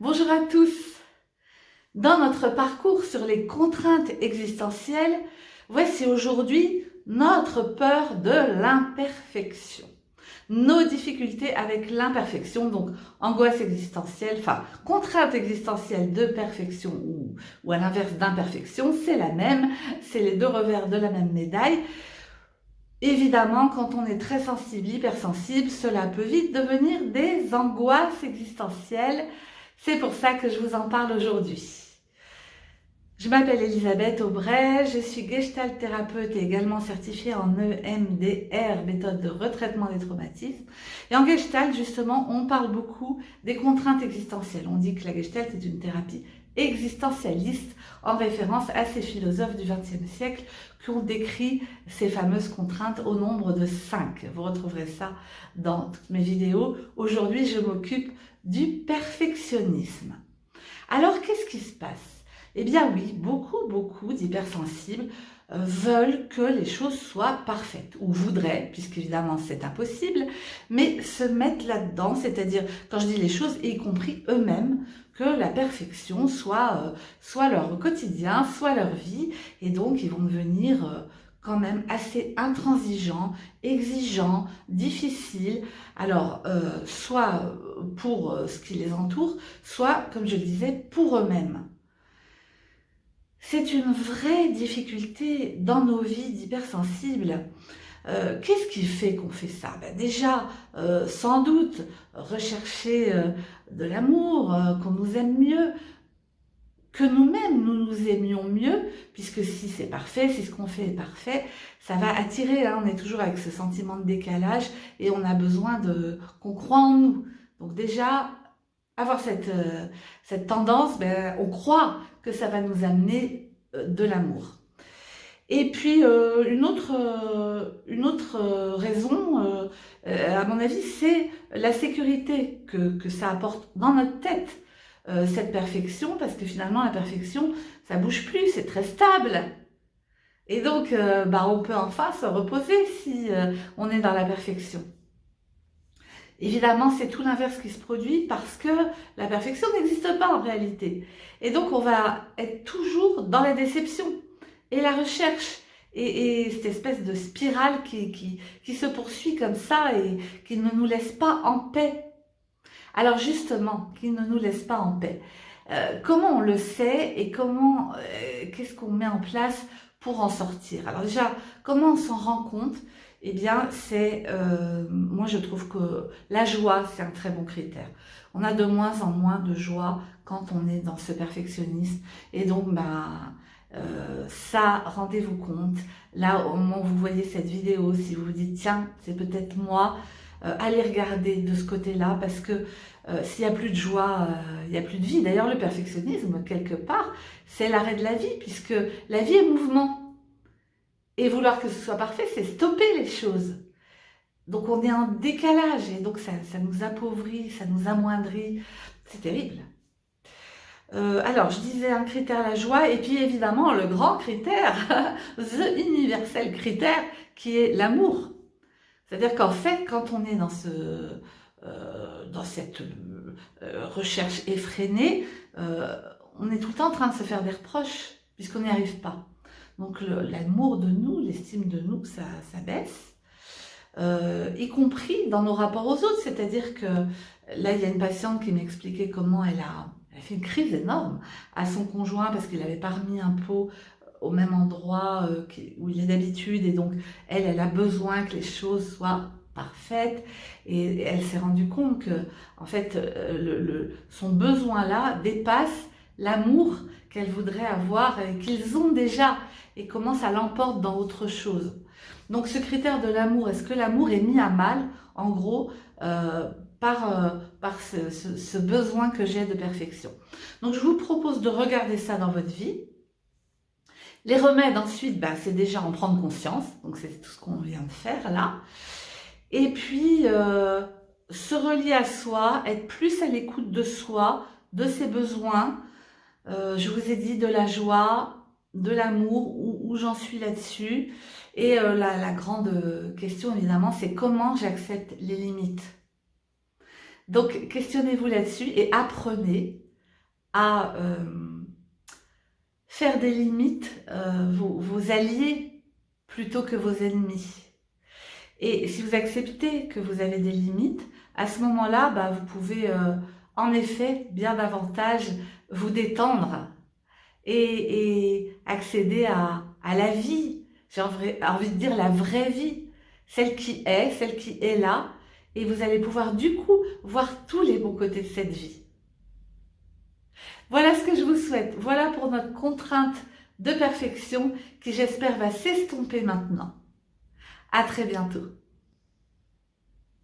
Bonjour à tous. Dans notre parcours sur les contraintes existentielles, voici aujourd'hui notre peur de l'imperfection. Nos difficultés avec l'imperfection, donc angoisse existentielle, contrainte existentielle de perfection ou à l'inverse d'imperfection, c'est la même, c'est les deux revers de la même médaille. Évidemment, quand on est très sensible, hypersensible, cela peut vite devenir des angoisses existentielles. C'est pour ça que je vous en parle aujourd'hui. Je m'appelle Elisabeth Aubray, je suis gestalt thérapeute et également certifiée en EMDR, méthode de retraitement des traumatismes. Et en gestalt, justement, on parle beaucoup des contraintes existentielles. On dit que la gestalt est une thérapie existentialiste en référence à ces philosophes du XXe siècle qui ont décrit ces fameuses contraintes au nombre de 5. Vous retrouverez ça dans toutes mes vidéos. Aujourd'hui, je m'occupe du perfectionnisme. Alors, qu'est-ce qui se passe ? Eh bien oui, beaucoup d'hypersensibles veulent que les choses soient parfaites, ou voudraient, puisqu'évidemment c'est impossible, mais se mettent là-dedans, c'est-à-dire, quand je dis les choses, y compris eux-mêmes, que la perfection soit leur quotidien, soit leur vie, et donc ils vont devenir quand même assez intransigeants, exigeants, difficiles, alors soit pour ce qui les entoure, soit, comme je le disais, pour eux-mêmes. C'est une vraie difficulté dans nos vies d'hypersensibles. Qu'est-ce qui fait qu'on fait ça? Déjà, sans doute, rechercher de l'amour, qu'on nous aime mieux, que nous-mêmes nous nous aimions mieux, puisque si c'est parfait, si ce qu'on fait est parfait, ça va attirer, hein, on est toujours avec ce sentiment de décalage et on a besoin qu'on croit en nous. Donc déjà, avoir cette tendance, on croit que ça va nous amener de l'amour. Et puis une autre raison, à mon avis, c'est la sécurité que ça apporte dans notre tête, cette perfection, parce que finalement la perfection, ça bouge plus, c'est très stable. Et donc, on peut enfin se reposer si on est dans la perfection. Évidemment, c'est tout l'inverse qui se produit parce que la perfection n'existe pas en réalité. Et donc, on va être toujours dans la déception et la recherche et cette espèce de spirale qui se poursuit comme ça et qui ne nous laisse pas en paix. Alors justement, qui ne nous laisse pas en paix. Comment on le sait et qu'est-ce qu'on met en place pour en sortir? Alors déjà, comment on s'en rend compte? Eh bien, moi je trouve que la joie, c'est un très bon critère. On a de moins en moins de joie quand on est dans ce perfectionnisme. Et donc, ça, rendez-vous compte, là au moment où vous voyez cette vidéo, si vous vous dites, tiens, c'est peut-être moi, allez regarder de ce côté-là, parce que s'il n'y a plus de joie, il n'y a plus de vie. D'ailleurs, le perfectionnisme, quelque part, c'est l'arrêt de la vie, puisque la vie est mouvement. Et vouloir que ce soit parfait, c'est stopper les choses. Donc on est en décalage, et donc ça nous appauvrit, ça nous amoindrit. C'est terrible. Alors, je disais un critère, la joie, et puis évidemment, le grand critère, the universel critère, qui est l'amour. C'est-à-dire qu'en fait, quand on est dans cette recherche effrénée, on est tout le temps en train de se faire des reproches, puisqu'on n'y arrive pas. Donc l'amour de nous, l'estime de nous, ça baisse, y compris dans nos rapports aux autres. C'est-à-dire que là, il y a une patiente qui m'expliquait comment elle a fait une crise énorme à son conjoint parce qu'il n'avait pas remis un pot au même endroit où il est d'habitude, et donc elle a besoin que les choses soient parfaites, et elle s'est rendue compte que en fait son besoin là dépasse l'amour qu'elle voudrait avoir et qu'ils ont déjà, et comment ça l'emporte dans autre chose. Donc ce critère de l'amour, est-ce que l'amour est mis à mal, en gros, par ce besoin que j'ai de perfection? Donc je vous propose de regarder ça dans votre vie. Les remèdes ensuite, c'est déjà en prendre conscience, donc c'est tout ce qu'on vient de faire là. Et puis, se relier à soi, être plus à l'écoute de soi, de ses besoins. Je vous ai dit de la joie, de l'amour, où j'en suis là-dessus. Et la grande question, évidemment, c'est comment j'accepte les limites. Donc, questionnez-vous là-dessus et apprenez à faire des limites, vos alliés plutôt que vos ennemis. Et si vous acceptez que vous avez des limites, à ce moment-là, vous pouvez en effet bien davantage vous détendre et accéder à la vie. J'ai envie de dire la vraie vie, celle qui est là, et vous allez pouvoir du coup voir tous les bons côtés de cette vie. Voilà ce que je vous souhaite. Voilà pour notre contrainte de perfection qui, j'espère, va s'estomper maintenant. À très bientôt.